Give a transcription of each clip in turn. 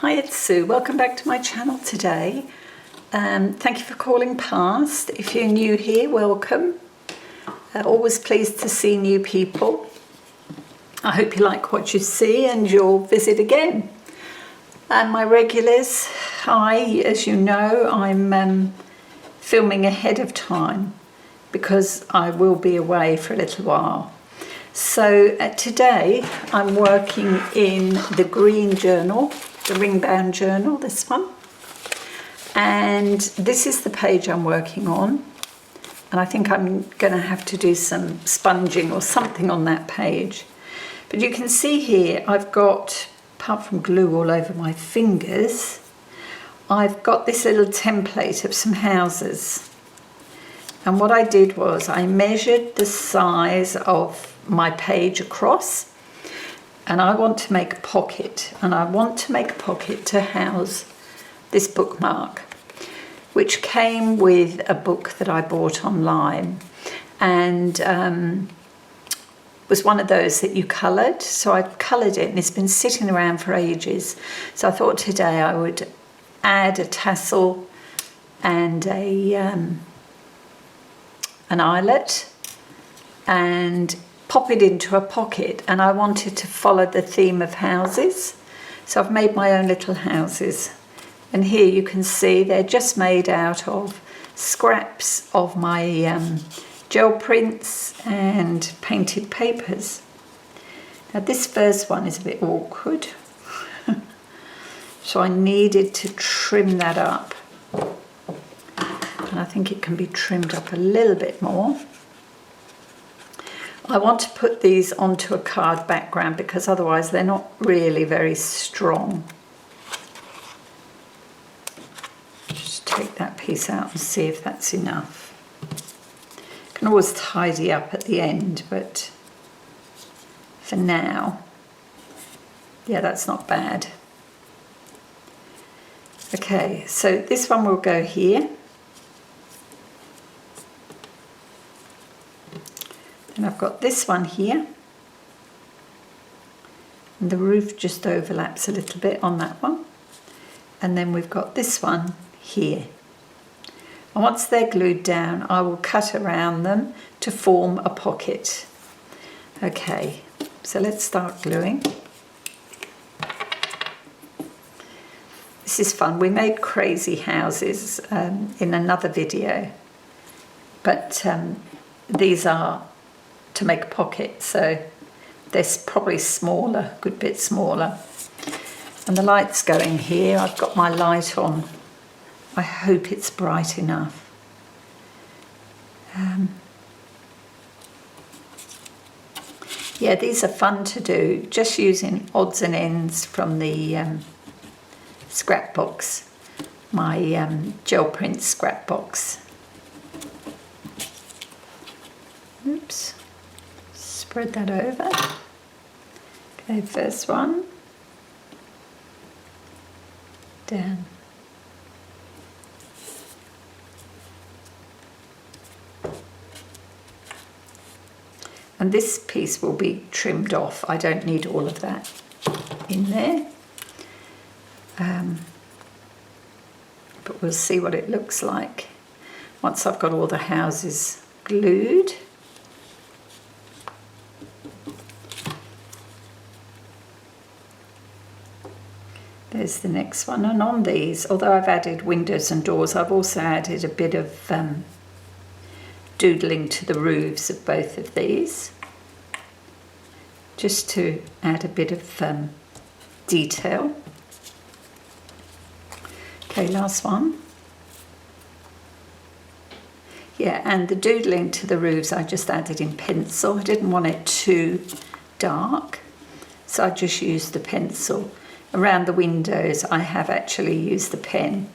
Hi, it's Sue. Welcome back to my channel today. Thank you for calling past. If you're new here, welcome. Always pleased to see new people. I hope you like what you see and you'll visit again. And my regulars, hi, as you know, I'm filming ahead of time because I will be away for a little while. So today I'm working in the green journal, the ring-bound journal, this one. And this is the page I'm working on. And I think I'm going to have to do some sponging or something on that page. But you can see here I've got, apart from glue all over my fingers, I've got this little template of some houses. And what I did was I measured the size of my page across. And I want to make a pocket, and I want to make a pocket to house this bookmark, which came with a book that I bought online, and was one of those that you coloured. So I coloured it, and it's been sitting around for ages. So I thought today I would add a tassel and an eyelet, and pop it into a pocket, and I wanted to follow the theme of houses. So I've made my own little houses, and here you can see they're just made out of scraps of my gel prints and painted papers. Now this first one is a bit awkward, so I needed to trim that up, and I think it can be trimmed up a little bit more. I want to put these onto a card background because otherwise they're not really very strong. Just take that piece out and see if that's enough. You can always tidy up at the end, but for now, yeah, that's not bad. Okay, so this one will go here. And I've got this one here, and the roof just overlaps a little bit on that one. And then we've got this one here. And once they're glued down, I will cut around them to form a pocket. Okay, so let's start gluing. This is fun. We made crazy houses in another video, but these are to make a pocket, so they're probably smaller, a good bit smaller. And the light's going here. I've got my light on. I hope it's bright enough. Yeah, these are fun to do, just using odds and ends from the scrapbox, my gel print scrapbox. Oops. Spread that over. Okay, first one. Down. And this piece will be trimmed off. I don't need all of that in there. But we'll see what it looks like once I've got all the houses glued. There's the next one, and on these, although I've added windows and doors, I've also added a bit of doodling to the roofs of both of these, just to add a bit of detail. Okay, last one. Yeah, and the doodling to the roofs I just added in pencil. I didn't want it too dark, so I just used the pencil. Around the windows, I have actually used the pen.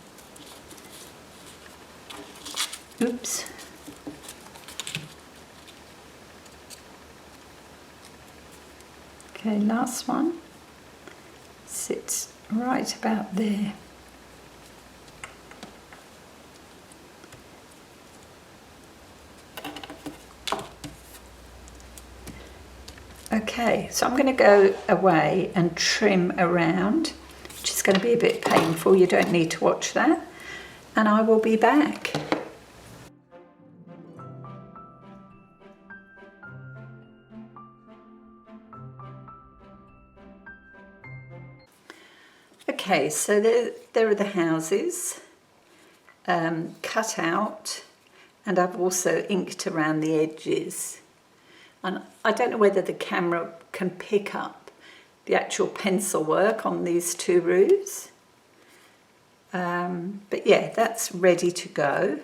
Oops. Okay, last one. Sits right about there. Okay, so I'm going to go away and trim around, which is going to be a bit painful. You don't need to watch that. And I will be back. Okay, so there are the houses cut out, and I've also inked around the edges. And I don't know whether the camera can pick up the actual pencil work on these two roofs. But yeah, that's ready to go.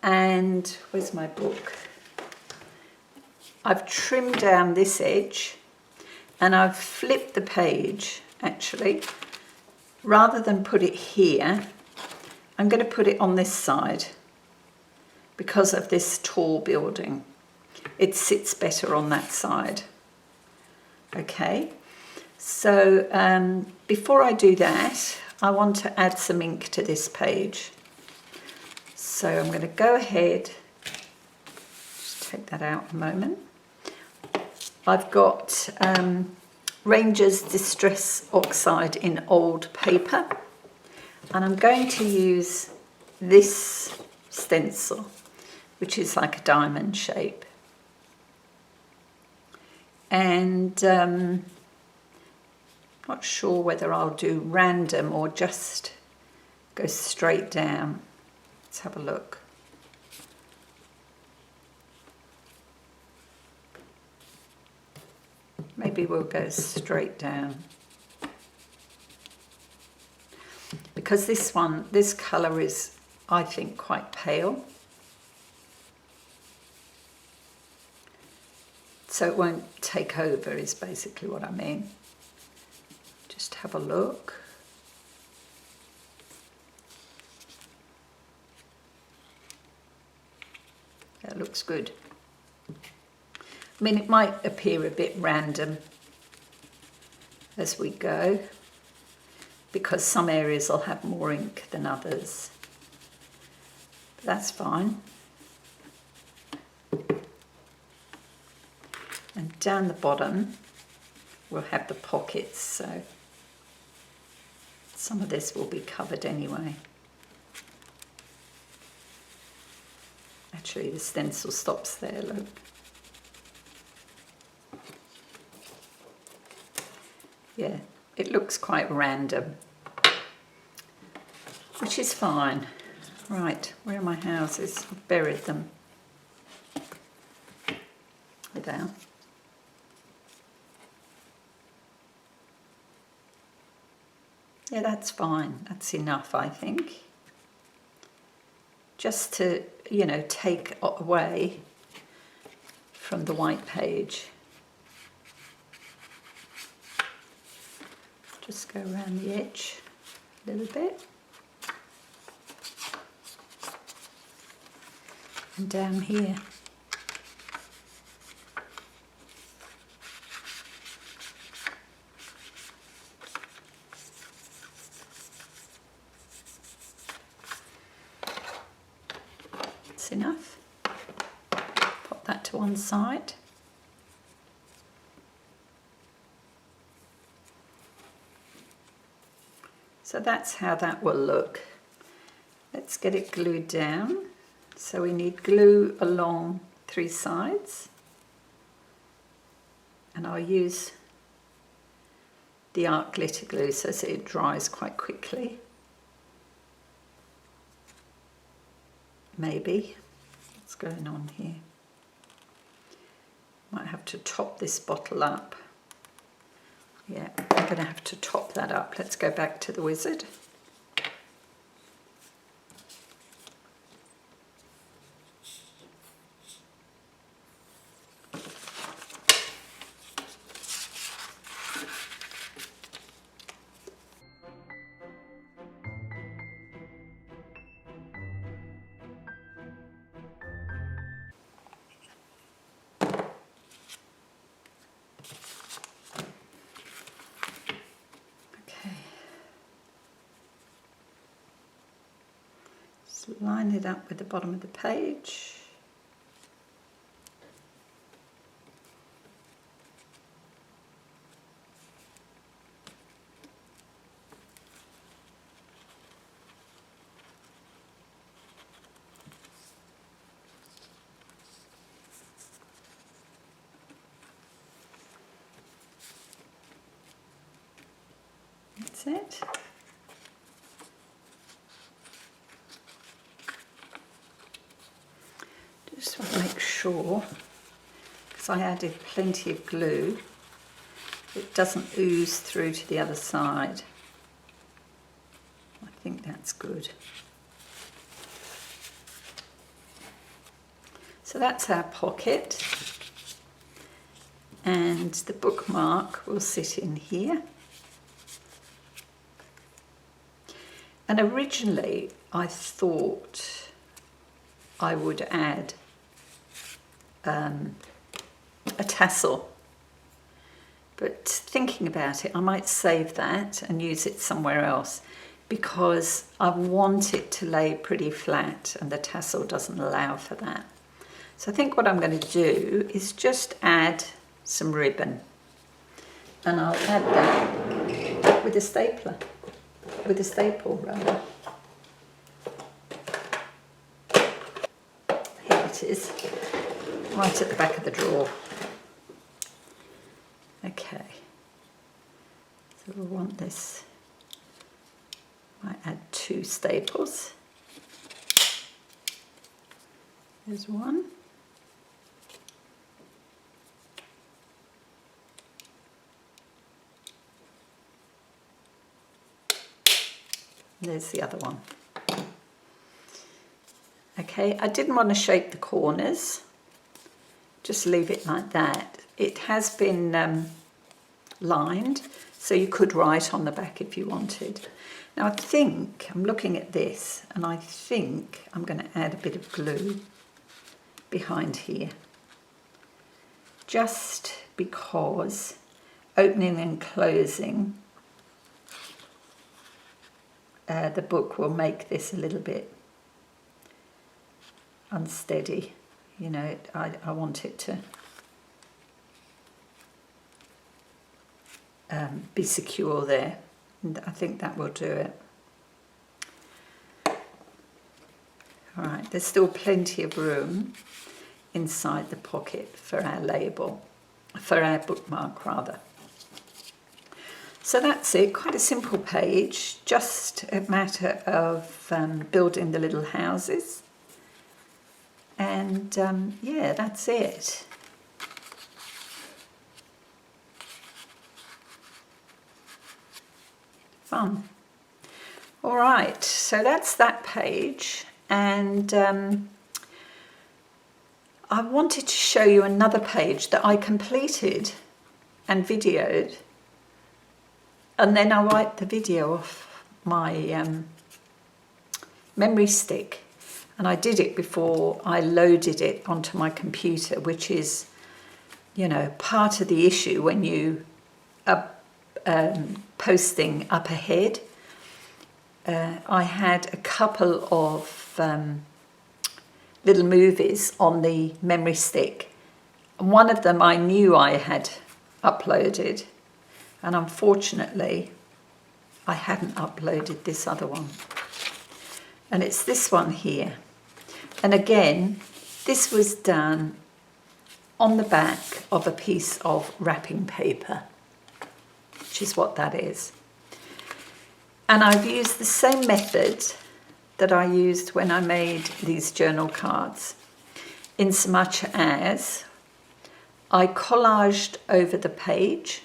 And where's my book? I've trimmed down this edge and I've flipped the page actually. Rather than put it here, I'm going to put it on this side because of this tall building. It sits better on that side. Okay, so before I do that, I want to add some ink to this page. So I'm going to go ahead, just take that out a moment. I've got Ranger's Distress Oxide in old paper, and I'm going to use this stencil, which is like a diamond shape. And not sure whether I'll do random or just go straight down. Let's have a look. Maybe we'll go straight down. Because this colour is, I think, quite pale. So it won't take over is basically what I mean. Just have a look. That looks good. I mean, it might appear a bit random as we go, because some areas will have more ink than others. But that's fine. And down the bottom, we'll have the pockets, so some of this will be covered anyway. Actually, the stencil stops there, look. Yeah, it looks quite random, which is fine. Right, where are my houses? I've buried them. There. Yeah, that's fine. That's enough, I think. Just to, you know, take away from the white page. Just go around the edge a little bit. And down here. That's enough. Pop that to one side. So that's how that will look. Let's get it glued down. So we need glue along 3 sides. And I'll use the art glitter glue so that it dries quite quickly. Maybe. What's going on here? Might have to top this bottle up. Yeah, I'm going to have to top that up. Let's go back to the wizard. Line it up with the bottom of the page. That's it. Just want to make sure, because I added plenty of glue, it doesn't ooze through to the other side. I think that's good. So that's our pocket, and the bookmark will sit in here. And originally I thought I would add a tassel, but thinking about it, I might save that and use it somewhere else, because I want it to lay pretty flat and the tassel doesn't allow for that. So I think what I'm going to do is just add some ribbon, and I'll add that with a stapler, with a staple rather. Here it is, right at the back of the drawer. Okay, so we'll want this. Might add 2 staples. There's one. There's the other one. Okay, I didn't want to shape the corners, just leave it like that. It has been lined, so you could write on the back if you wanted. Now I think, I'm looking at this, and I think I'm going to add a bit of glue behind here, just because opening and closing the book will make this a little bit unsteady. You know, I want it to be secure there, and I think that will do it. All right, there's still plenty of room inside the pocket for our label, for our bookmark rather. So that's it, quite a simple page, just a matter of building the little houses. And yeah, that's it. Fun. All right, so that's that page, and I wanted to show you another page that I completed and videoed, and then I wiped the video off my memory stick, and I did it before I loaded it onto my computer, which is, you know, part of the issue when you are posting up ahead. I had a couple of little movies on the memory stick. One of them I knew I had uploaded, and unfortunately I hadn't uploaded this other one. And it's this one here. And again, this was done on the back of a piece of wrapping paper, which is what that is. And I've used the same method that I used when I made these journal cards, in so much as I collaged over the page,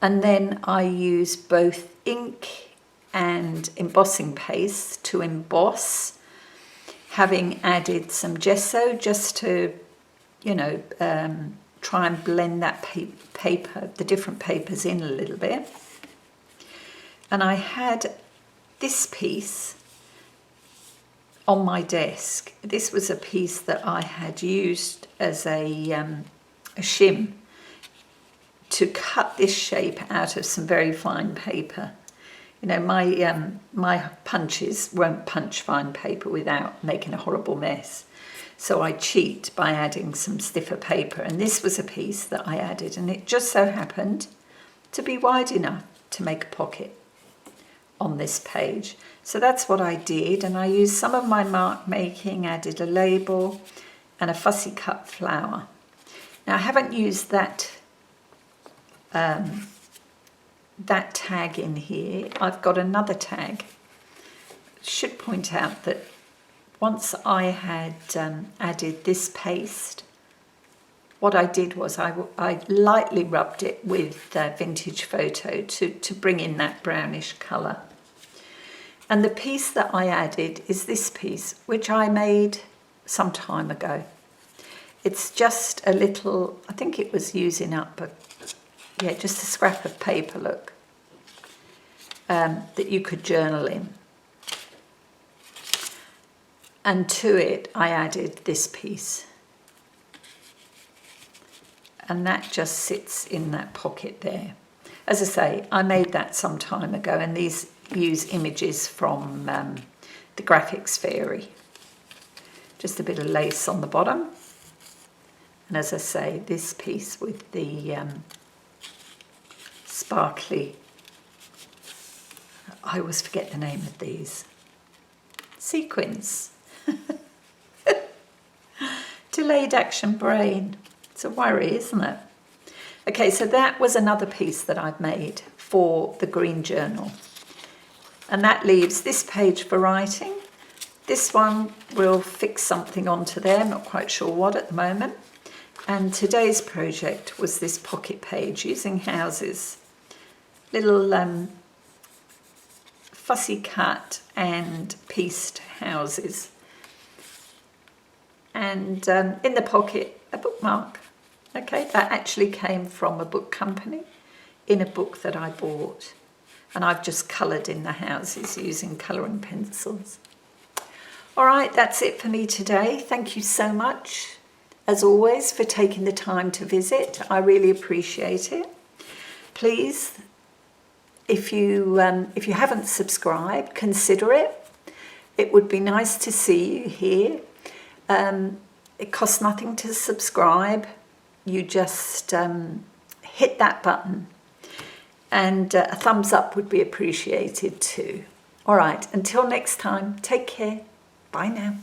and then I use both ink and embossing paste to emboss, having added some gesso just to, you know, try and blend that paper, the different papers in a little bit. And I had this piece on my desk. This was a piece that I had used as a shim to cut this shape out of some very fine paper. You know, my punches won't punch fine paper without making a horrible mess. So I cheat by adding some stiffer paper, and this was a piece that I added, and it just so happened to be wide enough to make a pocket on this page. So that's what I did, and I used some of my mark making, added a label and a fussy cut flower. Now I haven't used that that tag in here, I've got another tag. Should point out that once I had added this paste, what I did was I lightly rubbed it with Vintage Photo to bring in that brownish colour. And the piece that I added is this piece, which I made some time ago. It's just a little, I think it was using up, yeah, just a scrap of paper, look, that you could journal in. And to it, I added this piece. And that just sits in that pocket there. As I say, I made that some time ago, and these use images from the Graphics Fairy. Just a bit of lace on the bottom. And as I say, this piece with the sparkly, I always forget the name of these, sequins. Delayed action brain. It's a worry, isn't it? Okay, so that was another piece that I've made for the green journal. And that leaves this page for writing. This one will fix something onto there, I'm not quite sure what at the moment. And today's project was this pocket page using houses. Little fussy cut and pieced houses. And in the pocket, a bookmark. Okay, that actually came from a book company in a book that I bought. And I've just coloured in the houses using colouring pencils. All right, that's it for me today. Thank you so much, as always, for taking the time to visit. I really appreciate it. Please, if you haven't subscribed, consider it. It would be nice to see you here. It costs nothing to subscribe. You just hit that button, and a thumbs up would be appreciated too. All right, until next time, take care. Bye now.